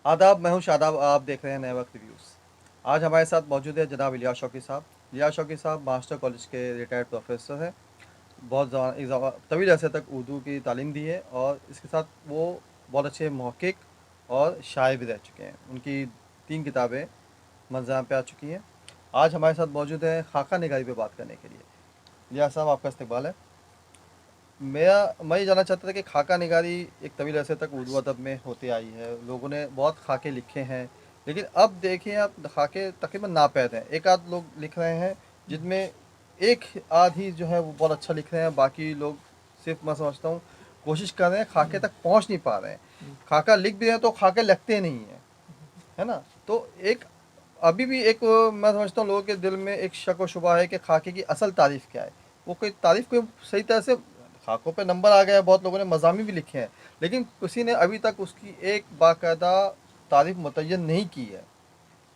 आदाब, मैं हूं शादाब। आप देख रहे हैं नए वक्त रिव्यूज़। आज हमारे साथ मौजूद है जनाब इलियास शौकी साहब। इलियास शौकी साहब मास्टर कॉलेज के रिटायर्ड प्रोफेसर हैं। बहुत तवील अरसे तक उर्दू की तालीम दी है और इसके साथ वो बहुत अच्छे महक़िक़ और शायर भी रह चुके हैं। उनकी 3 किताबें मंज़र पे आ चुकी हैं। आज हमारे साथ मौजूद हैं खाका निगारी पे बात करने के लिए। इलियास साहब, आपका इस्तकबाल है। मैं ये जानना चाहता था कि खाका निगारी एक तवील अरसे तक उर्दू अदब में होती आई है। लोगों ने बहुत खाके लिखे हैं, लेकिन अब देखिए आप, खाके तकरीबन नापैद हैं। एक आध लोग लिख रहे हैं जिनमें एक आध ही जो है वो बहुत अच्छा लिख रहे हैं, बाकी लोग सिर्फ, मैं समझता हूँ, कोशिश कर रहे हैं, खाके तक पहुँच नहीं पा रहे हैं। खाका लिख भी रहे हैं तो खाके लगते नहीं हैं, है ना। तो एक अभी भी एक, मैं समझता हूँ, लोगों के दिल में एक शक व शुबा है कि खाके की असल तारीफ़ क्या है। वो कोई तारीफ़ कोई सही तरह से, खाकों पे नंबर आ गया है, बहुत लोगों ने मज़ामी भी लिखे हैं, लेकिन किसी ने अभी तक उसकी एक बाकायदा तारीफ़ मुतय्यन नहीं की है।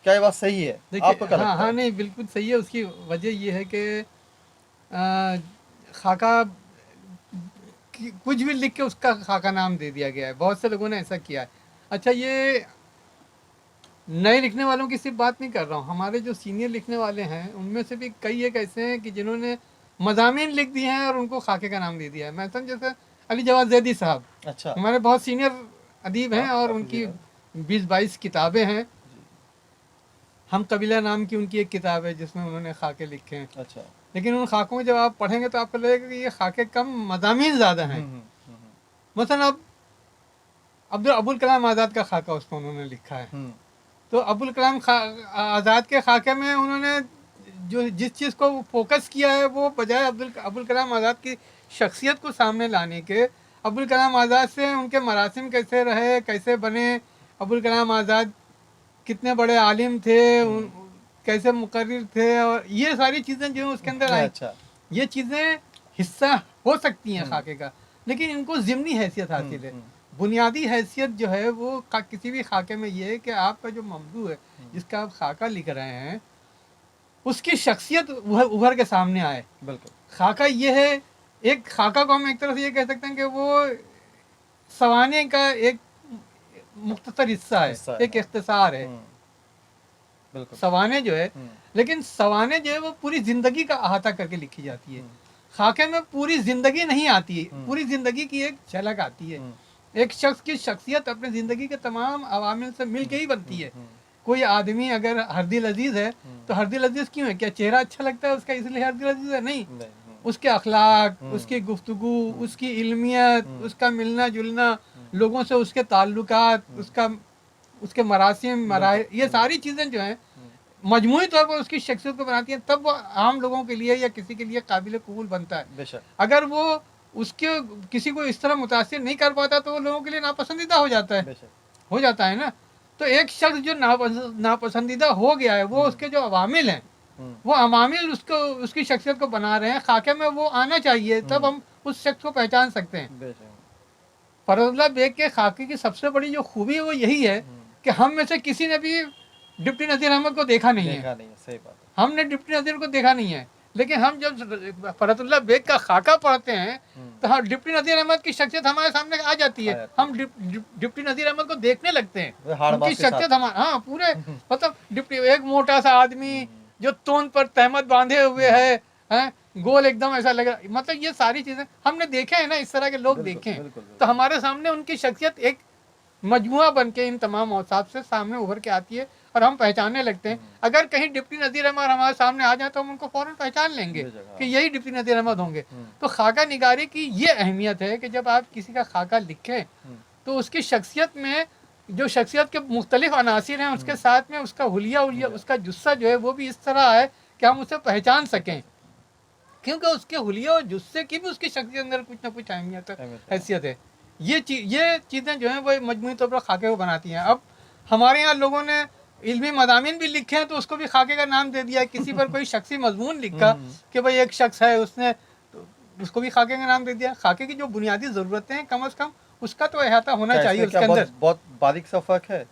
क्या ये बात सही है? आपको देखिए, क्या हाँ लगता हाँ, है? नहीं बिल्कुल सही है। उसकी वजह ये है कि खाका कुछ भी लिख के उसका खाका नाम दे दिया गया है। बहुत से लोगों ने ऐसा किया है। अच्छा, ये नए लिखने वालों की सिर्फ बात नहीं कर रहा हूँ, हमारे जो सीनियर लिखने वाले हैं उनमें से भी कई एक ऐसे हैं कि जिन्होंने मज़ामीन लिख दिए हैं और उनको खाके का नाम दे दिया है। मैं जैसे अली जवाद जैदी साहब, अच्छा। हमारे बहुत सीनियर अदीब हाँ, हैं और काफ़ी उनकी जीरा है। 20-22 किताबें हैं। जी। हम कबीला नाम की उनकी एक किताब है जिसमें उन्होंने खाके लिखे हैं। अच्छा। लेकिन उन खाकों में जब आप पढ़ेंगे तो आपको लगेगा कि ये खाके कम, मज़ामीन ज़्यादा हैं। हम्म। मसलन अब अबुल कलाम आज़ाद का खाका उसमें उन्होंने लिखा है। हम्म। तो अबुल कलाम आज़ाद के खाके में उन्होंने जो जिस चीज़ को फोकस किया है, वो बजाय अबुल कलाम आज़ाद की शख्सियत को सामने लाने के, अबुल कलाम आज़ाद से उनके मरासिम कैसे रहे, कैसे बने, अबुल कलाम आज़ाद कितने बड़े आलिम थे, कैसे मुकर्रिर थे, और ये सारी चीज़ें जो उसके अंदर आई, अच्छा। ये चीज़ें हिस्सा हो सकती हैं हम्म। खाके का, लेकिन इनको ज़िमनी हैसियत हासिल है। हम्म। बुनियादी हैसियत जो है वो किसी भी खाके में ये है कि आपका जो ममदू है, जिसका आप खाका लिख रहे हैं, उसकी शख्सियत उभर के सामने आए। बिल्कुल। खाका ये है, एक खाका को हम एक तरह से ये कह सकते हैं कि वो सवाने का एक मुख्तसर हिस्सा है, हिस्सा है, एक हाँ। इख्तिसार है बिल्कुल। सवाने जो है। हम्म। लेकिन सवाने जो है वो पूरी ज़िंदगी का अहाता करके लिखी जाती है। खाके में पूरी ज़िंदगी नहीं आती है, पूरी ज़िंदगी की एक झलक आती है। एक शख्स की शख्सियत अपने ज़िंदगी के तमाम अवामिल से मिल के ही बनती है। कोई आदमी अगर हरदिल अजीज़ है तो हरदिल अजीज़ क्यों है? क्या चेहरा अच्छा लगता है उसका इसलिए हरदिल अजीज़ है? नहीं, उसके अखलाक, उसकी गुफ्तगू, उसकी इल्मियत, उसका मिलना जुलना, लोगों से उसके ताल्लुकात, उसके मरासिम, ये सारी चीज़ें जो हैं मजमूई तौर पर उसकी शख्सियत को बनाती हैं। तब वो आम लोगों के लिए या किसी के लिए काबिल कबूल बनता है। बेशक। अगर वो उसके किसी को इस तरह मुतासिर नहीं कर पाता तो वो लोगों के लिए नापसंदीदा हो जाता है। बेशक। हो जाता है ना। तो एक शख्स जो नापसंदीदा हो गया है, वो उसके जो अवामिल हैं, वो अवामिल उसको, उसकी शख्सियत को बना रहे हैं। खाके में वो आना चाहिए, तब हम उस शख्स को पहचान सकते हैं। बेशक। फरजुल्लाह बेग के खाके की सबसे बड़ी जो खूबी है वो यही है कि हम में से किसी ने भी डिप्टी नज़ीर अहमद को देखा नहीं है। देखा नहीं है, सही बात है। हमने डिप्टी नज़ीर को देखा नहीं है, लेकिन हम जब फरजुल्लाह बेग का खाका पढ़ते हैं तो हम डिप्टी नज़ीर अहमद की शख्सियत हमारे सामने आ जाती है। हम डिप्टी नज़ीर अहमद को देखने लगते हैं, उनकी शख्सियत हमारे, हाँ, पूरे मतलब डिप्टी, एक मोटा सा आदमी जो तोंद पर तहमत बांधे हुए है, गोल एकदम ऐसा लगा, मतलब ये सारी चीज़ें हमने देखे हैं ना, इस तरह के लोग देखे हैं। तो हमारे सामने उनकी शख्सियत एक मजमुआ बन के इन तमाम औसाफ से सामने उभर के आती है और हम पहचानने लगते हैं। अगर कहीं डिप्टी नज़ीर अहमद हमारे सामने आ जाए तो हम उनको फ़ौरन पहचान लेंगे कि यही डिप्टी नज़ीर अहमद होंगे। तो खाका निगारी की ये अहमियत है कि जब आप किसी का खाका लिखें तो उसकी शख्सियत में जो शख्सियत के मुख्तलिफ अनासिर हैं, उसके साथ में उसका हुलिया उसका जुस्सा जो है वो भी इस तरह है कि हम उसे पहचान सकें, क्योंकि उसके हुलिया और जुस्से की भी उसकी शख्सियत अंदर कुछ ना कुछ अहमियत हैसियत है। ये चीज़ें जो हैं वो मजमूई तौर पर खाके को बनाती हैं। अब हमारे यहाँ लोगों ने इल्मी मज़ामीन भी लिखे हैं तो उसको भी खाके का नाम दे दिया। किसी पर कोई शख्सी मजमून लिखा कि भाई एक शख्स है, उसने तो उसको भी खाके का नाम दे दिया। खाके की जो बुनियादी ज़रूरतें हैं, कम अज़ कम उसका तो अहाता होना चाहिए उसके अंदर। बहुत बारीक सा फ़र्क है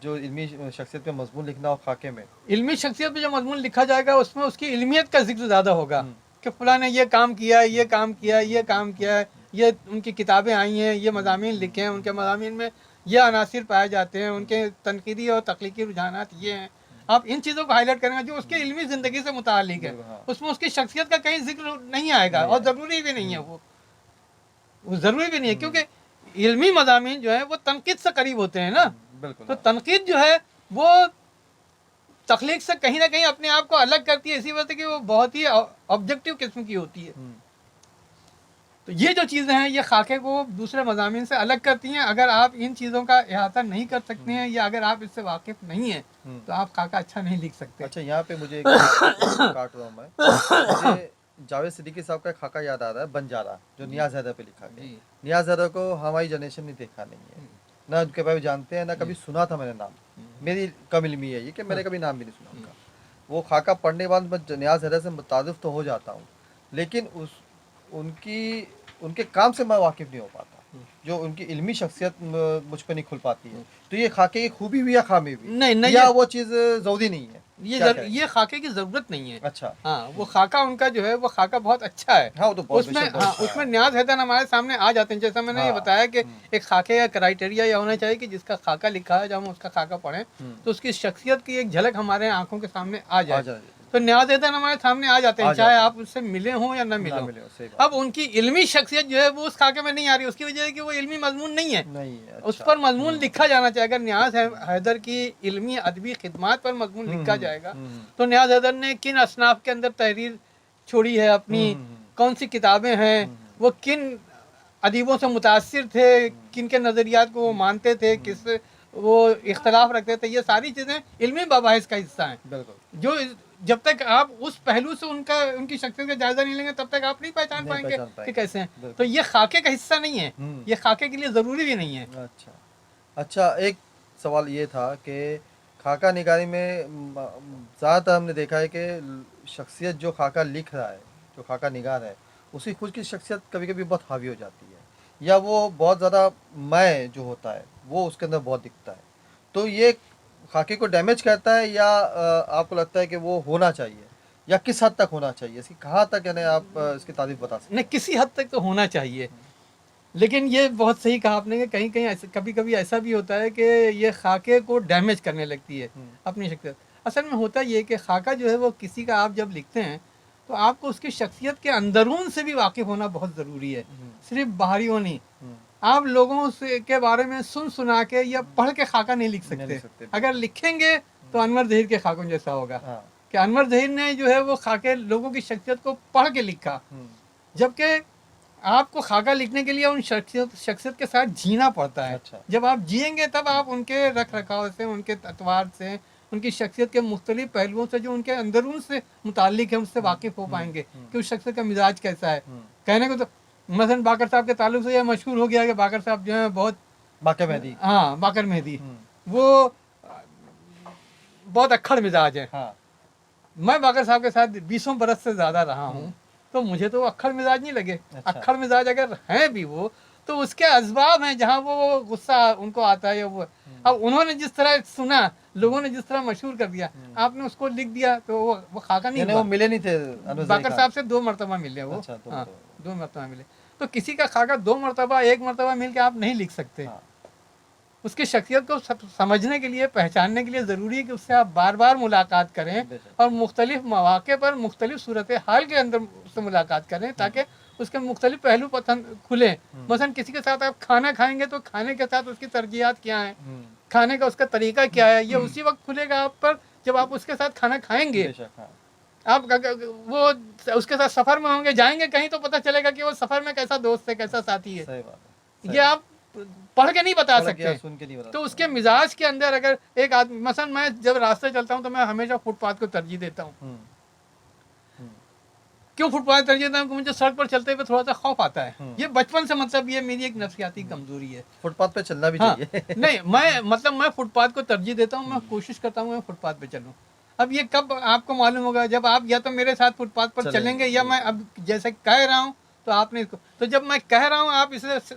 जो इल्मी शख्सियत पे मजमून लिखना और खाके में? इल्मी शख्सियत पे जो मजमून लिखा जाएगा उसमें उसकी इल्मियत का जिक्र ज़्यादा होगा कि फ़लाँ ने ये काम किया है, ये काम किया है, ये काम किया है। یہ ان کی کتابیں آئی ہیں، یہ مضامین لکھے ہیں، ان کے مضامین میں یہ عناصر پائے جاتے ہیں، ان کے تنقیدی اور تخلیقی رجحانات یہ ہیں، آپ ان چیزوں کو ہائی لائٹ کریں گے جو اس کے علمی زندگی سے متعلق ہے، اس میں اس کی شخصیت کا کہیں ذکر نہیں آئے گا، اور ضروری بھی نہیں ہے، وہ ضروری بھی نہیں ہے، کیونکہ علمی مضامین جو ہے وہ تنقید سے قریب ہوتے ہیں نا، تو تنقید جو ہے وہ تخلیق سے کہیں نہ کہیں اپنے آپ کو الگ کرتی ہے، اسی وجہ سے کہ وہ بہت ہی آبجیکٹیو قسم کی ہوتی ہے. تو یہ جو چیزیں ہیں یہ خاکے کو دوسرے مضامین سے الگ کرتی ہیں. اگر آپ ان چیزوں کا احاطہ نہیں کر سکتے ہیں یا اگر آپ اس سے واقف نہیں ہیں تو آپ خاکہ اچھا نہیں لکھ سکتے. اچھا یہاں پہ مجھے کاٹ رہا ہوں میں، مجھے جاوید صدیقی صاحب کا خاکہ یاد آ رہا ہے بنجارہ، جو نیاز حیدر پہ لکھا گیا. نیاز حیدر کو ہماری جنریشن نے دیکھا نہیں ہے، نہ ان کے بارے میں جانتے ہیں، نہ کبھی سنا تھا میں نے نام. میری کم علمی ہے یہ کہ میں نے کبھی نام بھی نہیں سنا ان کا. وہ خاکہ پڑھنے کے بعد میں نیاز حیدر سے متعارف تو ہو جاتا ہوں، لیکن ان کے کام سے میں واقف نہیں ہو پاتا، جو ان کی علمی شخصیت مجھ پہ نہیں کھل پاتی ہے. تو یہ خاکے کی خوبی بھی یا خامی بھی، نہیں یا وہ چیز ضروری نہیں ہے؟ یہ خاکے کی ضرورت نہیں ہے. اچھا ہاں وہ خاکہ ان کا جو ہے وہ خاکہ بہت اچھا ہے. ہاں وہ تو بہت اس میں نیاز حیدر ہمارے سامنے آ جاتے ہیں. جیسا میں نے یہ بتایا کہ ایک خاکے کا کرائٹیریا یہ ہونا چاہیے کہ جس کا خاکہ لکھا ہے جب ہم اس کا خاکہ پڑھیں تو اس کی شخصیت کی ایک جھلک ہمارے آنکھوں کے سامنے آ جائے. تو نیاز حیدر ہمارے سامنے آ جاتے ہیں چاہے آپ اس سے ملے ہوں یا نہ ملے ہوں. اب ان کی علمی شخصیت جو ہے وہ اس خاکے میں نہیں آ رہی، اس کی وجہ ہے کہ وہ علمی مضمون نہیں ہے. اس پر مضمون لکھا جانا چاہے. اگر نیاز حیدر کی علمی ادبی خدمات پر مضمون لکھا جائے گا تو نیاز حیدر نے کن اصناف کے اندر تحریر چھوڑی ہے اپنی، کون سی کتابیں ہیں، وہ کن ادیبوں سے متاثر تھے، کن کے نظریات کو وہ مانتے تھے، کس سے وہ اختلاف رکھتے تھے، یہ ساری چیزیں علمی مباحث کا حصہ ہیں. جو جب تک آپ اس پہلو سے ان کی شخصیت کا جائزہ نہیں لیں گے تب تک آپ نہیں پہچان پائیں گے کہ کیسے ہیں. تو یہ خاکے کا حصہ نہیں ہے، یہ خاکے کے لیے ضروری بھی نہیں ہے. اچھا ایک سوال یہ تھا کہ خاکہ نگاری میں زیادہ تر ہم نے دیکھا ہے کہ شخصیت جو خاکہ لکھ رہا ہے، جو خاکہ نگار ہے، اس کی خود کی شخصیت کبھی کبھی بہت حاوی ہو جاتی ہے، یا وہ بہت زیادہ میں جو ہوتا ہے وہ اس کے اندر بہت دکھتا ہے. تو یہ خاکے کو ڈیمیج کرتا ہے یا آپ کو لگتا ہے کہ وہ ہونا چاہیے، یا کس حد تک ہونا چاہیے، اس کی کہاں تک یعنی آپ اس کی تعریف بتا سکتے ہیں؟ نہیں، کسی حد تک تو ہونا چاہیے، لیکن یہ بہت صحیح کہا آپ نے کہ کہیں کہیں کبھی کبھی ایسا بھی ہوتا ہے کہ یہ خاکے کو ڈیمیج کرنے لگتی ہے اپنی شخصیت. اصل میں ہوتا یہ کہ خاکہ جو ہے وہ کسی کا آپ جب لکھتے ہیں تو آپ کو اس کی شخصیت کے اندرون سے بھی واقف ہونا بہت ضروری ہے، صرف باہریوں نہیں. آپ لوگوں سے کے بارے میں سنا کے یا پڑھ کے خاکہ نہیں لکھ سکتے. اگر لکھیں گے تو انور ظہیر کے خاکوں جیسا ہوگا کہ انور ظہیر نے جو ہے وہ خاکے لوگوں کی شخصیت کو پڑھ کے لکھا، جبکہ آپ کو خاکہ لکھنے کے لیے ان شخصیت کے ساتھ جینا پڑتا ہے. جب آپ جئیں گے تب آپ ان کے رکھ رکھاؤ سے، ان کے اطوار سے، ان کی شخصیت کے مختلف پہلوؤں سے جو ان کے اندرون سے متعلق ہے اس سے واقف ہو پائیں گے کہ اس شخصیت کا مزاج کیسا ہے. کہنے کو تو مثلا باقر صاحب کے تعلق سے یہ مشہور ہو گیا کہ باقر صاحب جو ہیں بہت باقر مہدی، باقر مہدی وہ بہت اکھڑ مزاج ہے. میں باقر صاحب کے ساتھ 20 برس سے زیادہ رہا ہوں تو مجھے تو اکھڑ مزاج نہیں لگے. اکھڑ مزاج اگر ہیں بھی وہ تو اس کے اسباب ہیں جہاں وہ غصہ ان کو آتا ہے. وہ اب انہوں نے جس طرح سنا، لوگوں نے جس طرح مشہور کر دیا، آپ نے اس کو لکھ دیا تو وہ خاکہ نہیں ہوا. وہ ملے نہیں تھے باقر صاحب سے 2 مرتبہ ملے وہ. 2 مرتبہ ملے تو کسی کا خاکہ 2 مرتبہ 1 مرتبہ مل کے آپ نہیں لکھ سکتے. اس کی شخصیت کو سمجھنے کے لیے، پہچاننے کے لیے ضروری ہے کہ اس سے آپ بار بار ملاقات کریں اور مختلف مواقع پر مختلف صورتحال کے اندر اس سے ملاقات کریں تاکہ اس کے مختلف پہلو کھلیں. مثلا کسی کے ساتھ آپ کھانا کھائیں گے تو کھانے کے ساتھ اس کی ترجیحات کیا ہیں، کھانے کا اس کا طریقہ کیا ہے، یہ اسی وقت کھلے گا آپ پر جب آپ اس کے ساتھ کھانا کھائیں گے. آپ وہ اس کے ساتھ سفر میں ہوں گے، جائیں گے کہیں تو پتہ چلے گا کہ وہ سفر میں کیسا دوست ہے، کیسا ساتھی ہے. یہ آپ پڑھ کے نہیں بتا سکتے. تو اس کے مزاج کے اندر اگر ایک آدمی، مثلا میں جب راستے چلتا ہوں تو میں ہمیشہ فٹ پاتھ کو ترجیح دیتا ہوں. کیوں فٹ پاتھ ترجیح دیتا ہوں؟ کہ مجھے سڑک پر چلتے ہوئے تھوڑا سا خوف آتا ہے. یہ بچپن سے مطلب یہ میری ایک نفسیاتی کمزوری ہے. فٹ پاتھ پہ چلنا بھی چاہیے. نہیں، میں فٹ پاتھ کو ترجیح دیتا ہوں. میں کوشش کرتا ہوں میں فٹ پاتھ پہ چلوں. اب یہ کب آپ کو معلوم ہوگا؟ جب آپ یا تو میرے ساتھ فٹ پاتھ پر چلیں گے یا میں اب جیسے کہہ رہا ہوں تو آپ نے تو جب میں کہہ رہا ہوں آپ اسے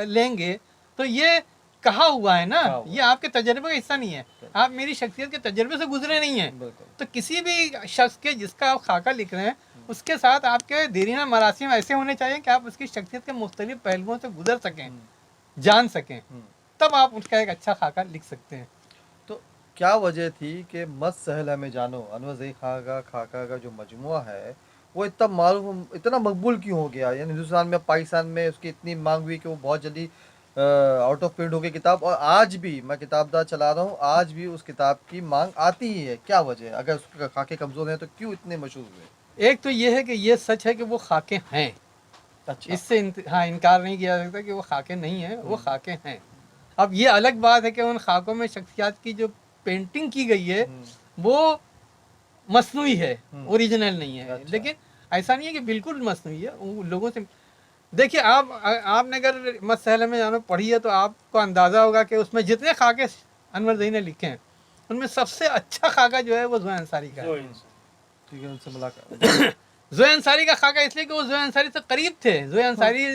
لیں گے تو یہ کہا ہوا ہے نا، یہ آپ کے تجربے کا حصہ نہیں ہے. آپ میری شخصیت کے تجربے سے گزرے نہیں ہیں. تو کسی بھی شخص کے جس کا آپ خاکہ لکھ رہے ہیں اس کے ساتھ آپ کے دیرینہ مراسم ایسے ہونے چاہیے کہ آپ اس کی شخصیت کے مختلف پہلوؤں سے گزر سکیں، جان سکیں، تب آپ اس کا ایک اچھا خاکہ لکھ سکتے ہیں۔ تو کیا وجہ تھی کہ مت سہل ہمیں جانو انور زئی خان کا خاکہ کا جو مجموعہ ہے وہ اتنا معروف اتنا مقبول کیوں ہو گیا؟ یعنی ہندوستان میں پاکستان میں اس کی اتنی مانگ ہوئی کہ وہ بہت جلدی آؤٹ آف پرنٹ ہو گئی کتاب، اور آج بھی میں کتاب دار چلا رہا ہوں، آج بھی اس کتاب کی مانگ آتی ہی ہے۔ کیا وجہ ہے؟ اگر اس کے خاکے کمزور ہیں تو کیوں اتنے مشہور ہوئے؟ ایک تو یہ ہے کہ یہ سچ ہے کہ وہ خاکے ہیں، اچھا، اس سے ہاں انکار نہیں کیا جا سکتا کہ وہ خاکے نہیں ہیں، وہ خاکے ہیں۔ اب یہ الگ بات ہے کہ ان خاکوں میں شخصیات کی جو پینٹنگ کی گئی ہے وہ مصنوعی ہے، اوریجنل نہیں ہے، اچھا۔ لیکن ایسا نہیں ہے کہ بالکل مصنوعی ہے، وہ لوگوں سے دیکھیے آپ نے اگر مت سہل میں جانو پڑھی ہے تو آپ کو اندازہ ہوگا کہ اس میں جتنے خاکے انور زئی نے لکھے ہیں ان میں سب سے اچھا خاکہ جو ہے وہ زویا انصاری کا ہے۔ ٹھیک ہے، ان سے ملاقات زویا انصاری کا خاکہ اس لیے کہ وہ زویا انصاری سے قریب تھے، زویا انصاری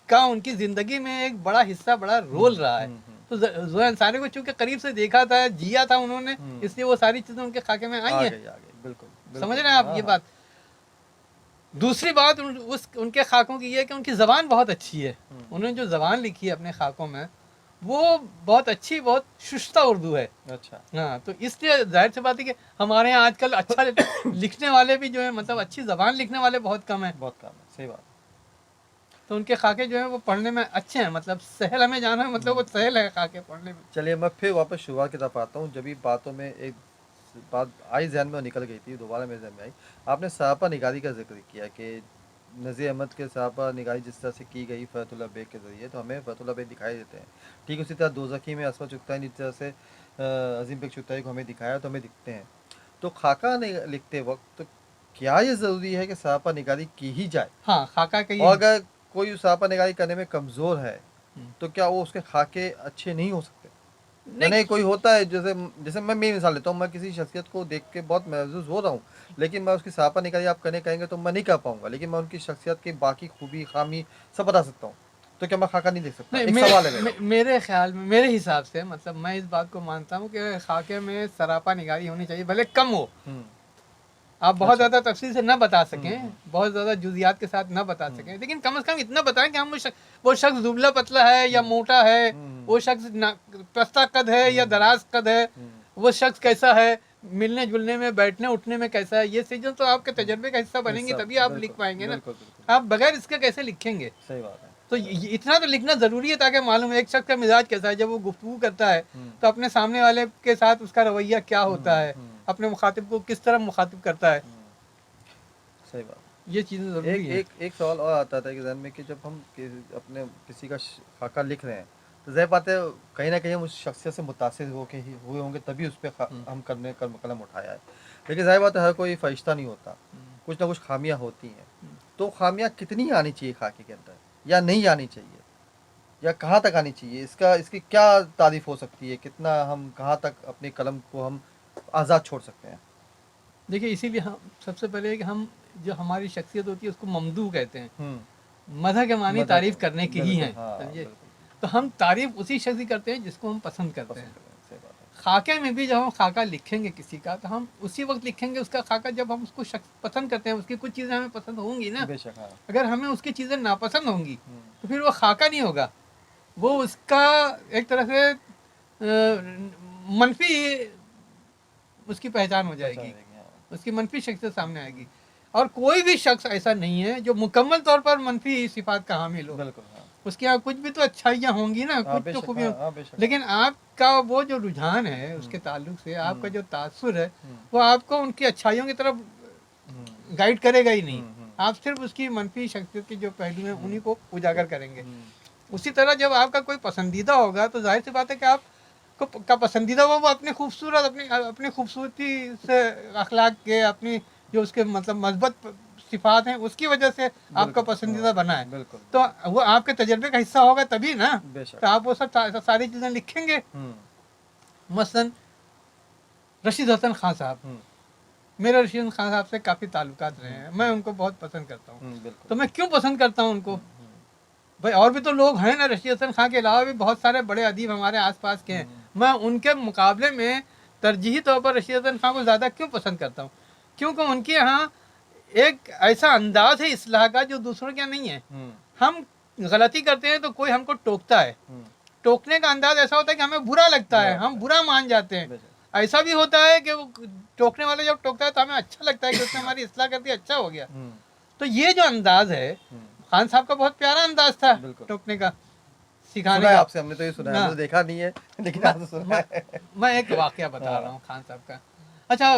کا ان کی زندگی میں ایک بڑا حصہ، بڑا رول رہا ہے، تو زویا انصاری کو چونکہ قریب سے دیکھا تھا، جیا تھا انہوں نے، اس لیے وہ ساری چیزیں ان کے خاکے میں آئی ہیں۔ بالکل سمجھ رہے ہیں آپ یہ بات؟ دوسری بات ان کے خاکوں کی یہ ہے کہ ان کی زبان بہت اچھی ہے، انہوں نے جو زبان لکھی ہے اپنے خاکوں میں وہ بہت اچھی، بہت شستہ اردو ہے۔ اچھا، ہاں، تو اس لیے ظاہر سی بات ہے کہ ہمارے یہاں آج کل اچھا لکھنے والے بھی جو ہیں، مطلب اچھی زبان لکھنے والے بہت کم ہیں، بہت کام ہے، صحیح بات۔ تو ان کے خاکے جو ہیں وہ پڑھنے میں اچھے ہیں، مطلب سہل ہمیں جانا ہے، مطلب وہ سہل ہے خاکے پڑھنے میں۔ چلیے میں پھر واپس شروعات کی طرف آتا ہوں، جب بھی باتوں میں ایک بات آئی ذہن میں نکل گئی تھی، دوبارہ میرے ذہن میں آئی۔ آپ نے سراپا نگاری کا ذکر کیا کہ نذیر احمد کے سراپا نگاری جس طرح سے کی گئی فرحت اللہ بیگ کے ذریعے، تو ہمیں فرحت اللہ بیگ دکھائی دیتے ہیں، ٹھیک اسی طرح دوزخی میں اسود چغتائی جس طرح سے عظیم بیگ چغتائی کو ہمیں دکھایا تو ہمیں دکھتے ہیں۔ تو خاکہ لکھتے وقت کیا یہ ضروری ہے کہ سراپا نگاری کی ہی جائے؟ ہاں، خاکہ کا اور یہ اگر کوئی سراپا نگاری کرنے میں کمزور ہے تو کیا وہ اس کے خاکے اچھے نہیں ہو سکتے؟ یعنی کوئی ہوتا ہے جیسے میں میری مثال لیتا ہوں، میں کسی شخصیت کو دیکھ کے بہت محظوظ ہو رہا ہوں، لیکن میں اس کی سراپا نگاری آپ کرنے کہیں گے تو میں نہیں کر پاؤں گا، لیکن میں ان کی شخصیت کی باقی خوبی خامی سب بتا سکتا ہوں، تو کیا میں خاکہ نہیں دیکھ سکتا؟ ایک سوال ہے میرا۔ میرے خیال میں، میرے حساب سے، مطلب میں اس بات کو مانتا ہوں کہ خاکے میں سراپا نگاری ہونی چاہیے، بھلے کم ہو، آپ بہت زیادہ تفصیل سے نہ بتا سکیں، بہت زیادہ جزیات کے ساتھ نہ بتا سکیں، لیکن کم از کم اتنا بتائیں کہ ہم وہ شخص دبلا پتلا ہے یا موٹا ہے، وہ شخص پستہ قد ہے یا دراز قد ہے، وہ شخص کیسا ہے، ملنے جلنے میں، بیٹھنے اٹھنے میں کیسا ہے، یہ چیزیں تو آپ کے تجربے کا حصہ بنیں گی، تبھی آپ لکھ پائیں گے نا، آپ بغیر اس کے کیسے لکھیں گے؟ صحیح بات ہے۔ تو اتنا تو لکھنا ضروری ہے تاکہ معلوم ہے ایک شخص کا مزاج کیسا ہے، جب وہ گفتگو کرتا ہے تو اپنے سامنے والے کے ساتھ اس کا رویہ کیا ہوتا ہے، اپنے مخاطب کو کس طرح مخاطب کرتا ہے، صحیح بات۔ یہ چیزیں ضروری ہیں۔ ایک سوال اور آتا تھا کہ ذہن میں کہ جب ہم اپنے کسی کا خاکہ لکھ رہے ہیں تو ظاہر بات ہے کہیں نہ کہیں ہم اس شخصیت سے متاثر ہوئے ہوں گے تبھی اس پہ ہم کرنے کا قلم اٹھایا ہے، لیکن ظاہر بات ہے ہر کوئی فرشتہ نہیں ہوتا، کچھ نہ کچھ خامیاں ہوتی ہیں، تو خامیاں کتنی آنی چاہیے خاکے کے اندر یا نہیں آنی چاہیے، یا کہاں تک آنی چاہیے، اس کی کیا تعریف ہو سکتی ہے، کتنا ہم کہاں تک اپنے قلم کو ہم آزاد چھوڑ سکتے ہیں؟ دیکھیے اسی لیے ہم سب سے پہلے کہ ہم جو ہماری شخصیت ہوتی ہے اس کو ممدوح کہتے ہیں، مدح کے معنی تعریف کرنے کی ہی ہیں، سمجھے؟ تو ہم تعریف اسی شخص کی کرتے ہیں جس کو ہم پسند کرتے ہیں۔ خاکے میں بھی جب ہم خاکہ لکھیں گے کسی کا تو ہم اسی وقت لکھیں گے اس کا خاکہ جب ہم اس کو شخص پسند کرتے ہیں، اس کی کچھ چیزیں ہمیں پسند ہوں گی نا، اگر ہمیں اس کی چیزیں ناپسند ہوں گی تو پھر وہ خاکہ نہیں ہوگا، وہ اس کا ایک طرح سے منفی اس کی پہچان ہو جائے گی، اس کی منفی شخصیت سامنے آئے گی، اور کوئی بھی شخص ایسا نہیں ہے جو مکمل طور پر منفی صفات کا حامل ہو، اس کے یہاں کچھ بھی تو اچھائیاں ہوں گی نا، کچھ تو خوبیاں، لیکن آپ کا وہ جو رجحان ہے اس کے تعلق سے، آپ کا جو تاثر ہے وہ آپ کو ان کی اچھائیوں کی طرف گائیڈ کرے گا ہی نہیں، آپ صرف اس کی منفی شخصیت کے جو پہلو ہیں انہی کو اجاگر کریں گے۔ اسی طرح جب آپ کا کوئی پسندیدہ ہوگا تو ظاہر سی بات ہے کہ آپ کا پسندیدہ وہ اپنے خوبصورت اپنی خوبصورتی سے، اخلاق کے، اپنی جو اس کے مطلب مثبت صفات ہیں اس کی وجہ سے آپ کا پسندیدہ بنا ہے، تو وہ آپ کے تجربے کا حصہ ہوگا تبھی نا، تو آپ وہ سب ساری چیزیں لکھیں گے۔ مثلاً رشید حسن خان صاحب، میرے رشید حسن خان صاحب سے کافی تعلقات رہے ہیں، میں ان کو بہت پسند کرتا ہوں، تو میں کیوں پسند کرتا ہوں ان کو؟ بھائی اور بھی تو لوگ ہیں نا، رشید حسن خان کے علاوہ بھی بہت سارے بڑے ادیب ہمارے آس پاس کے ہیں، میں ان کے مقابلے میں ترجیحی طور پر رشید حسن خان کو زیادہ کیوں پسند کرتا ہوں؟ کیونکہ ان کے یہاں एक ऐसा अंदाज है इस्लाह का जो दूसरों का नहीं है। हम गलती करते हैं तो कोई हमको टोकता है, टोकने का अंदाज ऐसा होता है कि हमें बुरा लगता है, हम बुरा मान जाते हैं। ऐसा भी होता है कि वो टोकने वाले जब टोकता है तो हमें अच्छा लगता है कि उसने हमारी इस्लाह कर दी, अच्छा हो गया। तो ये जो अंदाज है खान साहब का बहुत प्यारा अंदाज था टोकने का, सिखाने सुना है का। आपसे, हमने तो ये सुना है, हमने तो देखा नहीं है लेकिन आपसे सुना है। मैं एक वाकया बता रहा हूँ खान साहब का। अच्छा,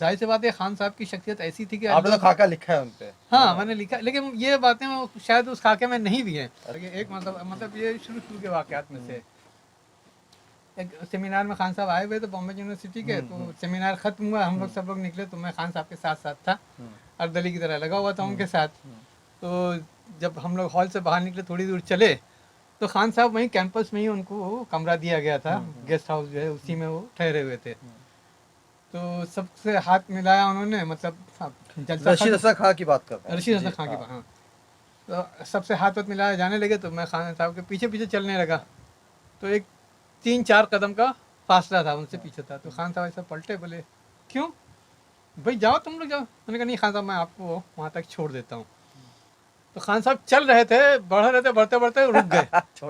जाहिर सी बात है खान साहब की शख्सियत ऐसी थी कि आपने तो खाका लिखा है उन पे। हाँ मैंने लिखा, लेकिन ये बातें शायद उस खाके में नहीं भी हैं। एक मतलब ये शुरू के वाकयात में से एक सेमिनार में खान साहब आए हुए थे बॉम्बे यूनिवर्सिटी के, तो सेमिनार खत्म हुआ, हम लोग सब लोग निकले, तो मैं खान साहब के साथ साथ था, अर्दली की तरह लगा हुआ था उनके साथ। तो जब हम लोग हॉल से बाहर निकले, थोड़ी दूर चले, तो खान साहब वहीं कैंपस में ही उनको कमरा दिया गया था, गेस्ट हाउस जो है उसी में वो ठहरे हुए थे। तो सबसे हाथ मिलाया उन्होंने, मतलब रशीद हसन खां की बात कर रहे हैं। रशीद हसन खां की बात, हाँ। तो सबसे हाथ वाथ मिलाया जाने लगे, तो मैं खान साहब के पीछे पीछे चलने लगा, तो एक 3-4 कदम का फासला था, उनसे पीछे था। तो खान साहब ऐसा पलटे, बोले क्यों भाई, जाओ तुम लोग जाओ। मैंने कहा नहीं खान साहब, मैं आपको वहाँ तक छोड़ देता हूँ। तो खान साहब चल रहे थे, बढ़ रहे थे, बढ़ते बढ़ते रुक गए,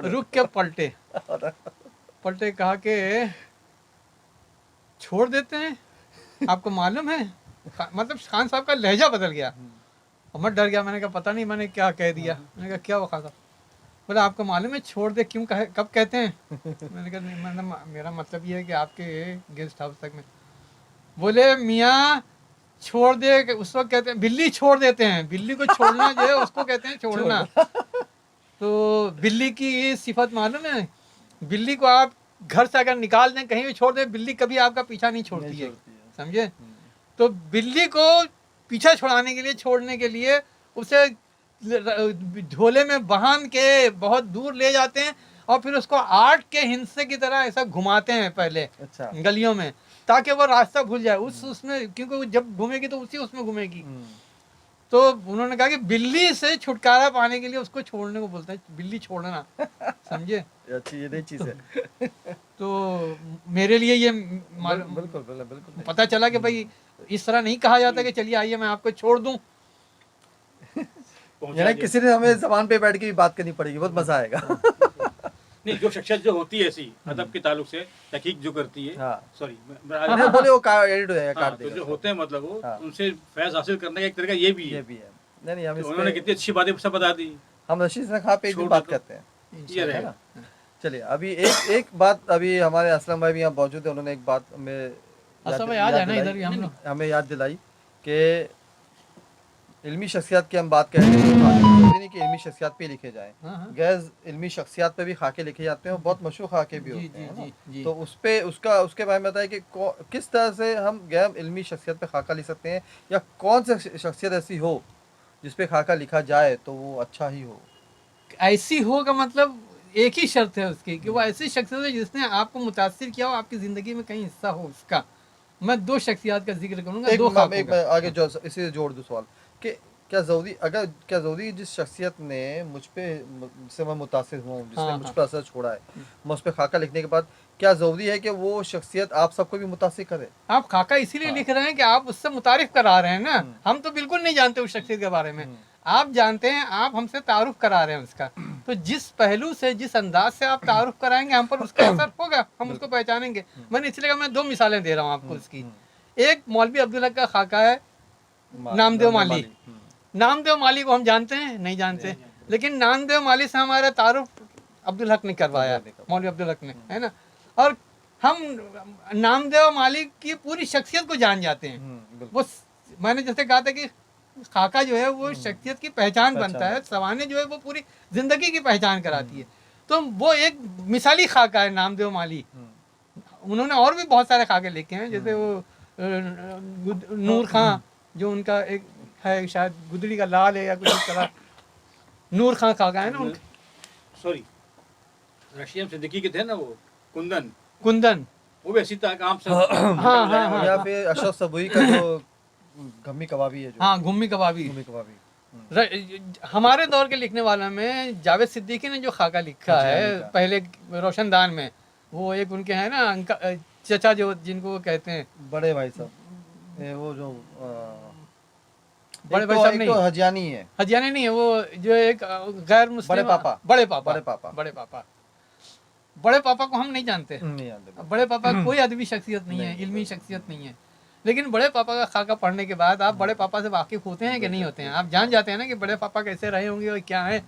रुक के पलटे कहा कि छोड़ देते हैं, आपको मालूम है। मतलब खान साहब का लहजा बदल गया और मैं डर गया। मैंने कहा पता नहीं मैंने क्या कह दिया। मैंने कहा क्या हुआ खान साहब? बोले आपको मालूम है छोड़ दे क्यों कब कहते हैं? मैंने कहा नहीं, मेरा मतलब ये है कि आपके गेस्ट हाउस तक में। बोले मियाँ छोड़ दे, उस वक्त कहते हैं बिल्ली छोड़ देते हैं, बिल्ली को छोड़ना जो है उसको कहते हैं छोड़ना। तो बिल्ली की सिफत मालूम है, बिल्ली को आप घर से अगर निकाल दें, कहीं भी छोड़ दें, बिल्ली कभी आपका पीछा नहीं छोड़ती है, समझे। तो बिल्ली को पीछा छुड़ाने के लिए, छोड़ने के लिए उसे झोले में बांध के बहुत दूर ले जाते हैं और फिर उसको आर्ट के हिंसे की तरह ऐसा घुमाते हैं पहले। अच्छा। गलियों में, ताकि वो रास्ता भूल जाए उसमें, क्योंकि वो जब घूमेगी तो उसी उसमें घूमेगी। तो उन्होंने कहा कि बिल्ली से छुटकारा पाने के लिए उसको छोड़ने को बोलते हैं, बिल्ली छोड़ना, समझे। अच्छी ये नई चीज है। तो मेरे लिए ये बिल्कुल पता चला कि भाई इस तरह नहीं कहा जाता कि चलिए आइए मैं आपको छोड़ दूं। यानी किसी ने हमें ज़बान पे बैठ के भी बात करनी पड़ेगी, बहुत मजा आएगा। नहीं, जो शख्सियत जो होती है ऐसी अदब के ताल्लुक से तहकीक जो करती है, सॉरी बोले वो एडिट हो जाएगा, काट देगा। तो जो होते हैं मतलब वो उनसे फैज़ हासिल करने का एक तरीका ये भी है। नहीं हम उन्होंने कितनी अच्छी बातें सब बता दी। हम रशीद हसन खां पे एक बात करते हैं, ये रहेगा। चलिए अभी एक बात, अभी हमारे असलम भाई भी यहाँ मौजूद है, उन्होंने एक बात हमें याद दिलाई कि इल्मी शख्सियत की हम बात कर रहे हैं, नहीं कि इल्मी शख्सियत पे लिखे जाएं, गैर इल्मी शख्सियत पे भी खाके लिखे जाते हैं, बहुत मशहूर खाके भी होते हैं। तो उस पे उसके बारे में बताइए कि किस तरह से हम गैर इल्मी शख्सियत पे खाका लिख सकते हैं, या कौन सी शख्सियत ऐसी हो जिस पे खाका लिखा जाए तो वो अच्छा ही हो। ऐसी हो का मतलब एक ही शर्त है उसकी कि वो ऐसी शख्सियत है जिसने आपको मुतासिर किया हो, आपकी ज़िंदगी में कहीं हिस्सा हो उसका। मैं 2 शख्सियत का जिक्र करूँगा, 2 खाकों का। आगे जो इसे जोड़ दूँ सवाल कि क्या ज़रूरी जिस शख्सियत ने जिससे मैं मुतासिर हूँ, जिसने मुझ पर असर छोड़ा है, मैं उस पर खाका लिखने के बाद क्या ज़रूरी है कि वो शख्सियत आप सबको भी मुतासिर करे? आप खाका इसीलिए लिख रहे हैं कि आप उससे मुतारिफ करा रहे हैं ना। हम तो बिल्कुल नहीं जानते उस शख्सियत के बारे में, आप जानते हैं, आप हमसे तारुफ करा रहे हैं उसका। तो जिस पहलू से, जिस अंदाज से आप तारुफ कराएंगे, हम पर उसका असर होगा, हम उसको पहचानेंगे। मैंने इसलिए मैं 2 मिसालें दे रहा हूँ आपको उसकी। एक मौलवी अब्दुल हक का खाका है नामदेव माली। नामदेव माली को हम जानते हैं? नहीं जानते। लेकिन नामदेव माली से हमारा तारुफ अब्दुल हक ने करवाया, मौलवी अब्दुल हक ने, है ना। और हम नामदेव माली की पूरी शख्सियत को जान जाते हैं। वो मैंने जैसे कहा था कि खाका जो है वो शख्सियत की पहचान बनता है, सवाने जो है वो पूरी जिंदगी की पहचान कराती है। तो वो एक मिसाली खाका है नामदेव माली। उन्होंने और भी बहुत सारे खाके लिखे हैं, जैसे वो नूर खां, जो उनका एक है, शायद गुदड़ी का लाल है या कुछ इस तरह, नूर खां खाका है ना। सॉरी, रशियम सिद्दीकी के थे ना वो, कुंदन वो भी ऐसी काम से। हाँ, या फिर अशरफ सबूई का जो घम्मी कबाबी है, जो हाँ घुम्मी कबाबी। हमारे दौर के लिखने वालों में जावेद सिद्दीकी ने जो खाका लिखा है पहले रोशनदान में, वो एक उनके हैं ना चचा, जो जिनको वो कहते हैं बड़े भाई साहब, वो जो बड़े भाई साहब एक नहीं, तो हजियानी है, हजियानी नहीं है, वो जो एक गैर मुस्लिम, बड़े पापा, बड़े पापा, बड़े पापा, बड़े पापा, बड़े पापा को हम नहीं जानते। नहीं जानते। अब बड़े पापा कोई अदबी शख्सियत नहीं है, इल्मी शख्सियत नहीं है, लेकिन बड़े पापा का खाका पढ़ने के बाद आप बड़े पापा से वाकिफ होते हैं कि नहीं होते हैं, आप जान जाते हैं ना कि बड़े पापा कैसे रहे होंगे और क्या है।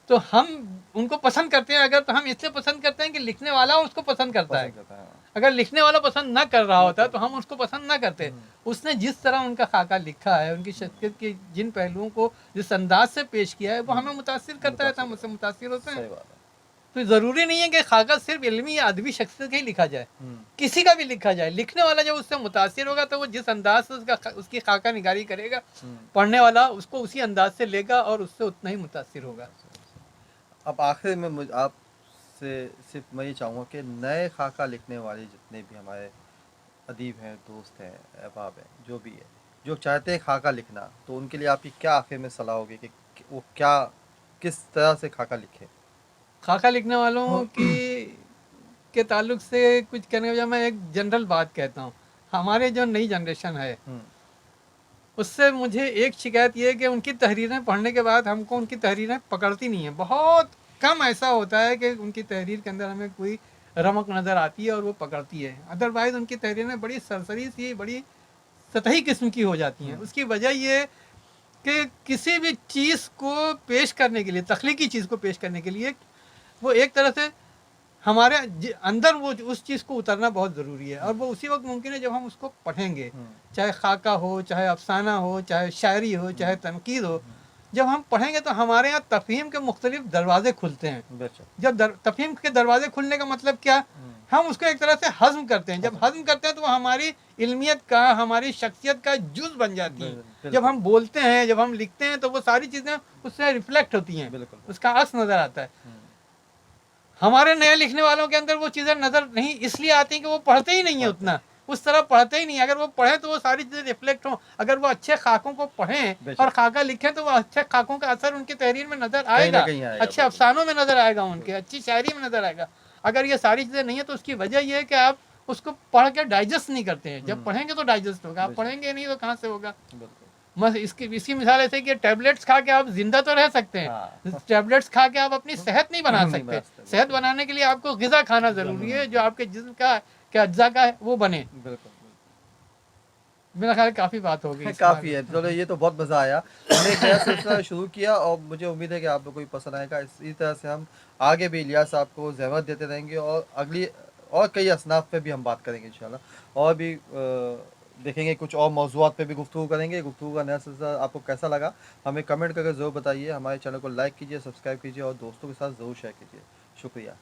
तो हम उनको पसंद करते हैं, अगर तो हम इसलिए पसंद करते हैं कि लिखने वाला उसको पसंद करता है। अगर लिखने वाला पसंद ना कर रहा होता तो हम उसको पसंद ना करते। उसने जिस तरह उनका खाका लिखा है, उनकी शख्सियत के जिन पहलुओं को जिस अंदाज से पेश किया है, वो हमें मुतासिर करता है, हम उससे मुतासिर होते हैं। तो ज़रूरी नहीं है कि खाका सिर्फ इल्मी या अदबी शख्सियत का ही लिखा जाए, किसी का भी लिखा जाए, लिखने वाला जब उससे मुतासिर होगा तो वो जिस अंदाज से उसकी खाका निगारी करेगा, पढ़ने वाला उसको उसी अंदाज से लेगा और उससे उतना ही मुतासिर होगा। अब आखिर में आपसे सिर्फ मैं ये चाहूँगा कि नए खाका लिखने वाले जितने भी हमारे अदीब हैं, दोस्त हैं, अहबाब हैं, जो भी है, जो चाहते हैं खाका लिखना, तो उनके लिए आपकी क्या आखिर में सलाह होगी कि वो क्या किस तरह से खाका लिखे? खाका लिखने वालों के ताल्लुक से कुछ कहने के बजाय मैं एक जनरल बात कहता हूँ। हमारे जो नई जनरेशन है उससे मुझे एक शिकायत ये है कि उनकी तहरीरें पढ़ने के बाद हमको उनकी तहरीरें पकड़ती नहीं हैं। बहुत कम ऐसा होता है कि उनकी तहरीर के अंदर हमें कोई रमक नज़र आती है और वो पकड़ती है। अदरवाइज़ उनकी तहरीरें बड़ी सरसरी सी, बड़ी सतही किस्म की हो जाती हैं। उसकी वजह ये कि किसी भी चीज़ को पेश करने के लिए, तख्लीकी चीज़ को पेश करने के लिए, वो एक तरह से हमारे अंदर वो उस चीज़ को उतरना बहुत ज़रूरी है। और वो उसी वक्त मुमकिन है जब हम उसको पढ़ेंगे, चाहे खाका हो, चाहे अफसाना हो, चाहे शायरी हो, चाहे तनकीद हो। जब हम पढ़ेंगे तो हमारे यहाँ तफ़हीम के मुख्तलिफ दरवाजे खुलते हैं। जब तफ़हीम के दरवाजे खुलने का मतलब क्या, हम उसको एक तरह से हज़म करते हैं। जब हज़म करते हैं तो वो हमारी इल्मियत का, हमारी शख्सियत का जुज़ बन जाती है। जब हम बोलते हैं, जब हम लिखते हैं तो वो सारी चीज़ें उससे रिफ्लेक्ट होती हैं, उसका अक्स नज़र आता है। हमारे नए लिखने वालों के अंदर वो चीज़ें नज़र नहीं इसलिए आती कि वो पढ़ते ही नहीं है, उतना उस तरह पढ़ते ही नहीं। अगर वो पढ़ें तो वो सारी चीज़ें रिफ्लेक्ट हों। अगर वो अच्छे खाकों को पढ़ें और खाका लिखें तो वो अच्छे खाकों का असर उनकी तहरीर में नज़र आएगा, अच्छे अफसानों में नज़र आएगा, उनके अच्छी शायरी में नज़र आएगा। अगर ये सारी चीज़ें नहीं है तो उसकी वजह यह है कि आप उसको पढ़ के डाइजेस्ट नहीं करते हैं। जब पढ़ेंगे तो डाइजेस्ट होगा, आप पढ़ेंगे नहीं तो कहाँ से होगा। बस इसकी मिसाल ऐसे कि टैबलेट्स खा के आप जिंदा तो रह सकते हैं, टैबलेट्स खा के आप अपनी सेहत नहीं बना सकते। सेहत बनाने के लिए आपको ग़िज़ा खाना ज़रूरी है जो आपके जिस्म का के अज्जा का है वो बने। मेरा ख्याल काफ़ी बात हो गई, काफ़ी है। चलो ये तो बहुत मज़ा आया, हमने एक नया सिलसिला शुरू किया और मुझे उम्मीद है कि आप लोगों को भी पसंद आएगा। इसी तरह से हम आगे भी इलियास साहब को ज़हमत देते रहेंगे और अगली और कई असनाफ पे भी हम बात करेंगे इंशाल्लाह, और भी देखेंगे, कुछ और मौज़ूआत पे भी गुफ्तगू करेंगे। गुफ्तगू का नया सिलसिला आपको कैसा लगा हमें कमेंट करके ज़रूर बताइए। हमारे चैनल को लाइक कीजिए, सब्सक्राइब कीजिए और दोस्तों के साथ ज़रूर शेयर कीजिए। शुक्रिया।